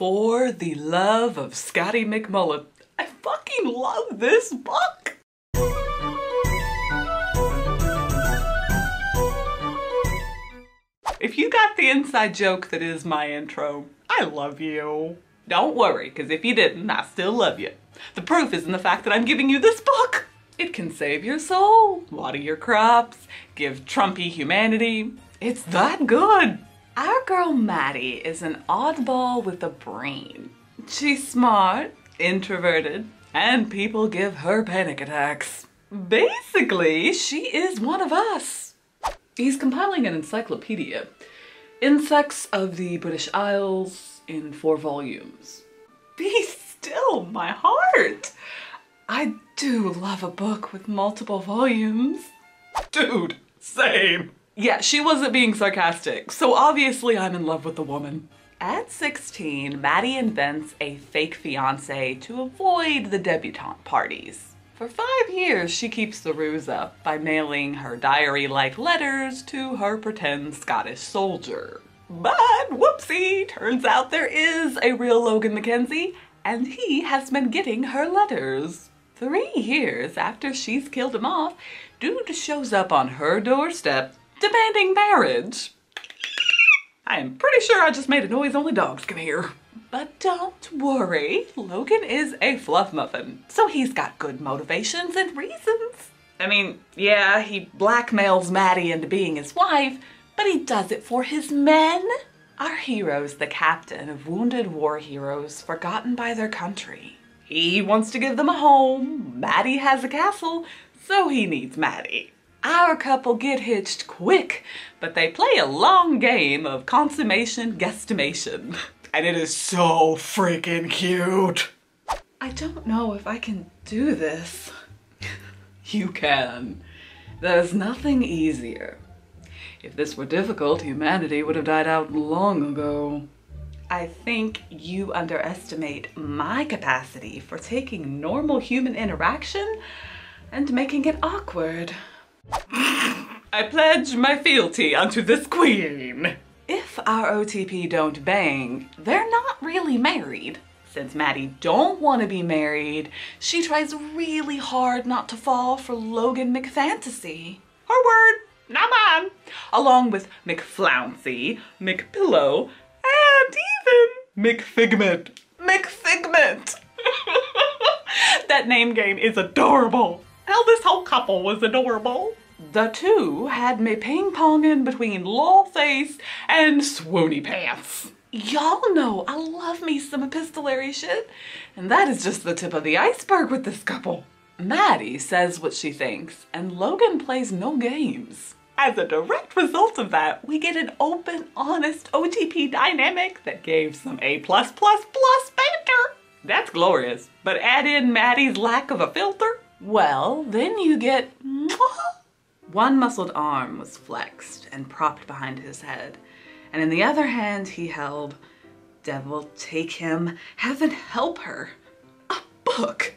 For the Love of Scotty McMullen. I fucking love this book! If you got the inside joke that is my intro, I love you. Don't worry, because if you didn't, I still love you. The proof is in the fact that I'm giving you this book. It can save your soul, water your crops, give Trumpy humanity. It's that good. Our girl Maddie is an oddball with a brain. She's smart, introverted, and people give her panic attacks. Basically, she is one of us. He's compiling an encyclopedia, Insects of the British Isles, in 4 volumes. Be still, my heart. I do love a book with multiple volumes. Dude, same. Yeah, she wasn't being sarcastic, so obviously I'm in love with the woman. At 16, Maddie invents a fake fiance to avoid the debutante parties. For 5 years, she keeps the ruse up by mailing her diary-like letters to her pretend Scottish soldier. But whoopsie, turns out there is a real Logan MacKenzie, and he has been getting her letters. 3 years after she's killed him off, dude shows up on her doorstep demanding marriage. I am pretty sure I just made a noise only dogs can hear. But don't worry, Logan is a fluff muffin, so he's got good motivations and reasons. I mean, yeah, he blackmails Maddie into being his wife, but he does it for his men. Our hero's the captain of wounded war heroes forgotten by their country. He wants to give them a home, Maddie has a castle, so he needs Maddie. Our couple get hitched quick, but they play a long game of consummation guesstimation. And it is so freaking cute. I don't know if I can do this. You can. There's nothing easier. If this were difficult, humanity would have died out long ago. I think you underestimate my capacity for taking normal human interaction and making it awkward. I pledge my fealty unto this queen. If our OTP don't bang, they're not really married. Since Maddie don't want to be married, she tries really hard not to fall for Logan McFantasy. Her word, not mine. Along with McFlouncy, McPillow, and even McFigment. McFigment! That name game is adorable. Hell, this whole couple was adorable. The two had me ping-ponging between lol face and swoony pants. Y'all know I love me some epistolary shit, and that is just the tip of the iceberg with this couple. Maddie says what she thinks, and Logan plays no games. As a direct result of that, we get an open, honest OTP dynamic that gave some A+++ banter. That's glorious, but add in Maddie's lack of a filter, well, then you get one muscled arm was flexed and propped behind his head, and in the other hand he held, devil take him, heaven help her, a book.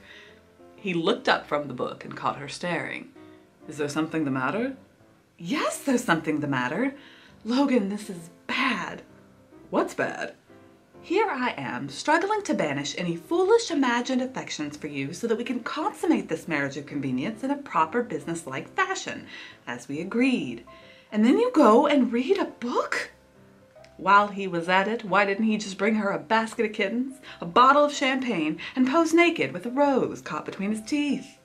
He looked up from the book and caught her staring. Is there something the matter? Yes, there's something the matter. Logan, this is bad. What's bad? Here I am, struggling to banish any foolish imagined affections for you so that we can consummate this marriage of convenience in a proper business-like fashion, as we agreed. And then you go and read a book? While he was at it, why didn't he just bring her a basket of kittens, a bottle of champagne, and pose naked with a rose caught between his teeth?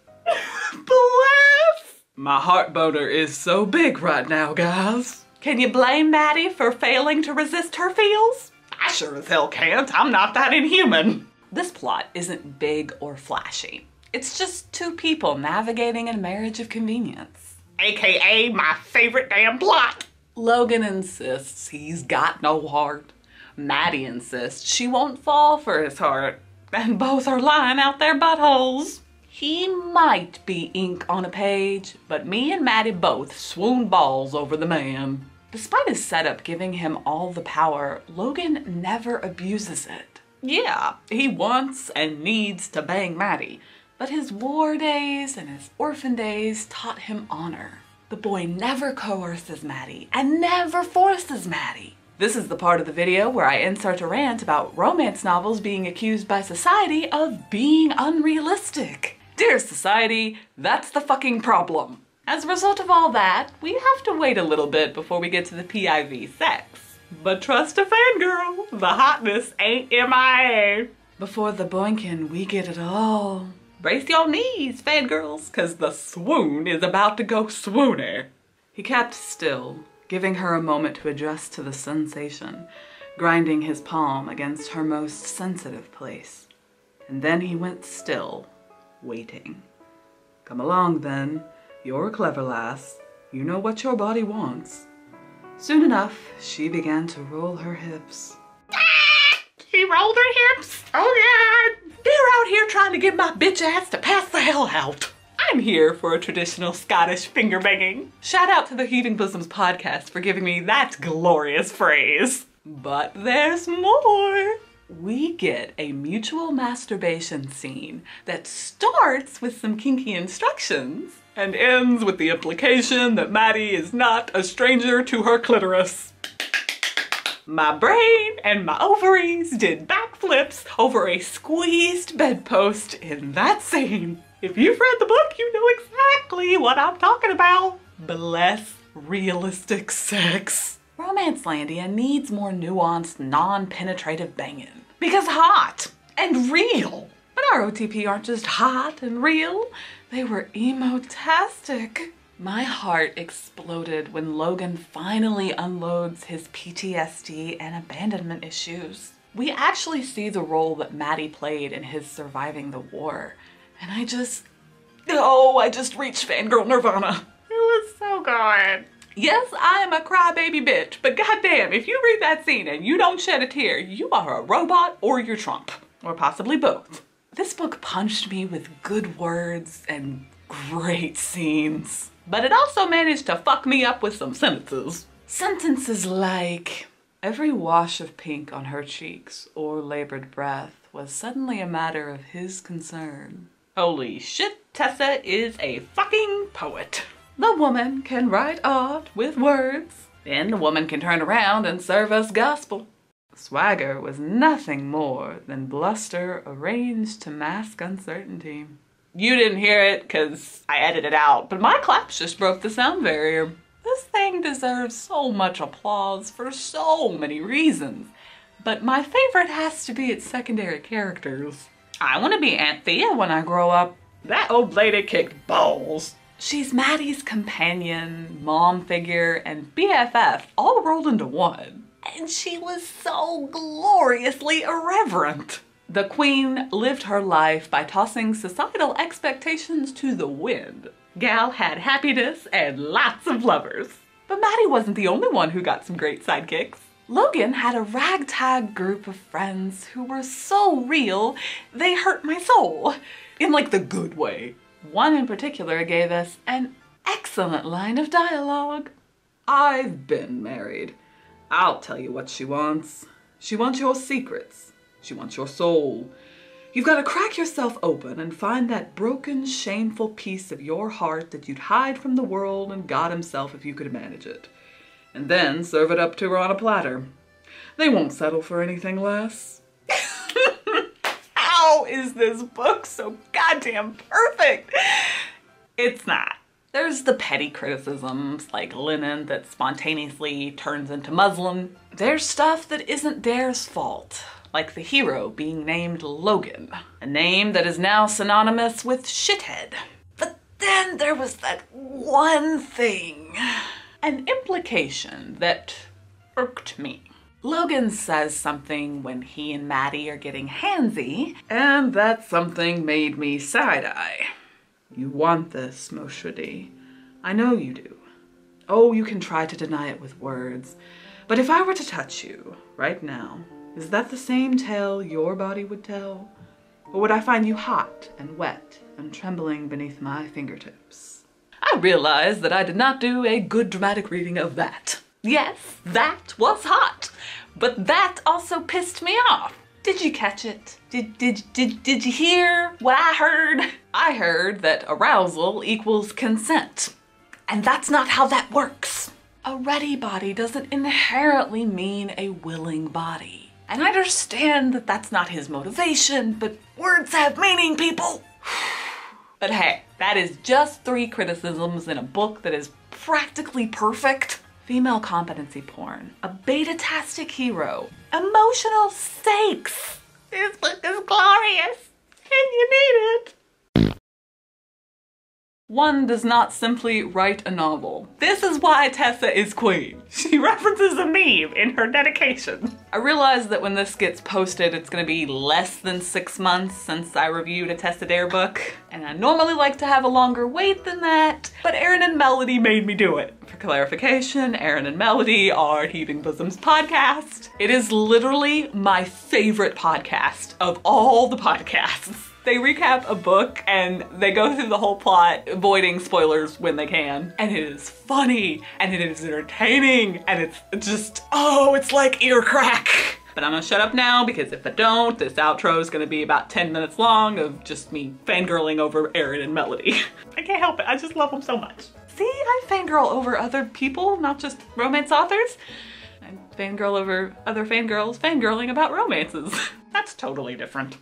Bless! My heart boner is so big right now, guys. Can you blame Maddie for failing to resist her feels? I sure as hell can't. I'm not that inhuman. This plot isn't big or flashy. It's just 2 people navigating a marriage of convenience. AKA my favorite damn plot. Logan insists he's got no heart. Maddie insists she won't fall for his heart. And both are lying out their buttholes. He might be ink on a page, but me and Maddie both swoon balls over the man. Despite his setup giving him all the power, Logan never abuses it. Yeah, he wants and needs to bang Maddie, but his war days and his orphan days taught him honor. The boy never coerces Maddie and never forces Maddie. This is the part of the video where I insert a rant about romance novels being accused by society of being unrealistic. Dear society, that's the fucking problem. As a result of all that, we have to wait a little bit before we get to the PIV sex. But trust a fangirl, the hotness ain't MIA. Before the boinkin, we get it all. Brace your knees, fangirls, cause the swoon is about to go swoony. He kept still, giving her a moment to adjust to the sensation, grinding his palm against her most sensitive place. And then he went still, waiting. Come along then, you're a clever lass. You know what your body wants. Soon enough, she began to roll her hips. She rolled her hips? Oh God! They're out here trying to get my bitch ass to pass the hell out. I'm here for a traditional Scottish finger banging. Shout out to the Heaving Bosoms podcast for giving me that glorious phrase. But there's more. We get a mutual masturbation scene that starts with some kinky instructions and ends with the implication that Maddie is not a stranger to her clitoris. My brain and my ovaries did backflips over a squeezed bedpost in that scene. If you've read the book, you know exactly what I'm talking about. Bless realistic sex. Romancelandia needs more nuanced, non-penetrative banging. Because hot and real. But our OTP aren't just hot and real, they were emo-tastic. My heart exploded when Logan finally unloads his PTSD and abandonment issues. We actually see the role that Maddie played in his surviving the war. And I just reached fangirl nirvana. It was so good. Yes, I am a crybaby bitch, but goddamn, if you read that scene and you don't shed a tear, you are a robot or you're Trump. Or possibly both. This book punched me with good words and great scenes. But it also managed to fuck me up with some sentences. Sentences like, every wash of pink on her cheeks or labored breath was suddenly a matter of his concern. Holy shit, Tessa is a fucking poet. The woman can write art with words. Then the woman can turn around and serve us gospel. Swagger was nothing more than bluster arranged to mask uncertainty. You didn't hear it because I edited it out, but my claps just broke the sound barrier. This thing deserves so much applause for so many reasons, but my favorite has to be its secondary characters. I want to be Aunt Thea when I grow up. That old lady kicked balls. She's Maddie's companion, mom figure, and BFF all rolled into one. And she was so gloriously irreverent. The queen lived her life by tossing societal expectations to the wind. Gal had happiness and lots of lovers. But Maddie wasn't the only one who got some great sidekicks. Logan had a ragtag group of friends who were so real, they hurt my soul. In like the good way. One in particular gave us an excellent line of dialogue. I've been married. I'll tell you what she wants. She wants your secrets. She wants your soul. You've got to crack yourself open and find that broken, shameful piece of your heart that you'd hide from the world and God himself if you could manage it. And then serve it up to her on a platter. They won't settle for anything less. How is this book so goddamn perfect? It's not. There's the petty criticisms, like linen that spontaneously turns into muslin. There's stuff that isn't theirs fault, like the hero being named Logan, a name that is now synonymous with shithead. But then there was that one thing, an implication that irked me. Logan says something when he and Maddie are getting handsy, and that something made me side-eye. You want this, Moshudi. I know you do. Oh, you can try to deny it with words, but if I were to touch you right now, is that the same tale your body would tell? Or would I find you hot and wet and trembling beneath my fingertips? I realized that I did not do a good dramatic reading of that. Yes, that was hot, but that also pissed me off. Did you catch it? Did you hear what I heard? I heard that arousal equals consent. And that's not how that works. A ready body doesn't inherently mean a willing body. And I understand that that's not his motivation, but words have meaning, people. But hey, that is just 3 criticisms in a book that is practically perfect. Female competency porn, a beta-tastic hero, emotional stakes. This book is glorious, and you need it. One does not simply write a novel. This is why Tessa is queen. She references a meme in her dedication. I realize that when this gets posted, it's gonna be less than 6 months since I reviewed a Tessa Dare book, and I normally like to have a longer wait than that, but Aaron and Melody made me do it. For clarification, Aaron and Melody are Heaving Bosoms podcast. It is literally my favorite podcast of all the podcasts. They recap a book and they go through the whole plot, avoiding spoilers when they can. And it is funny, and it is entertaining, and it's just, oh, it's like ear crack. But I'm gonna shut up now, because if I don't, this outro is gonna be about 10 minutes long of just me fangirling over Aaron and Melody. I can't help it, I just love them so much. See, I fangirl over other people, not just romance authors. I fangirl over other fangirls fangirling about romances. That's totally different.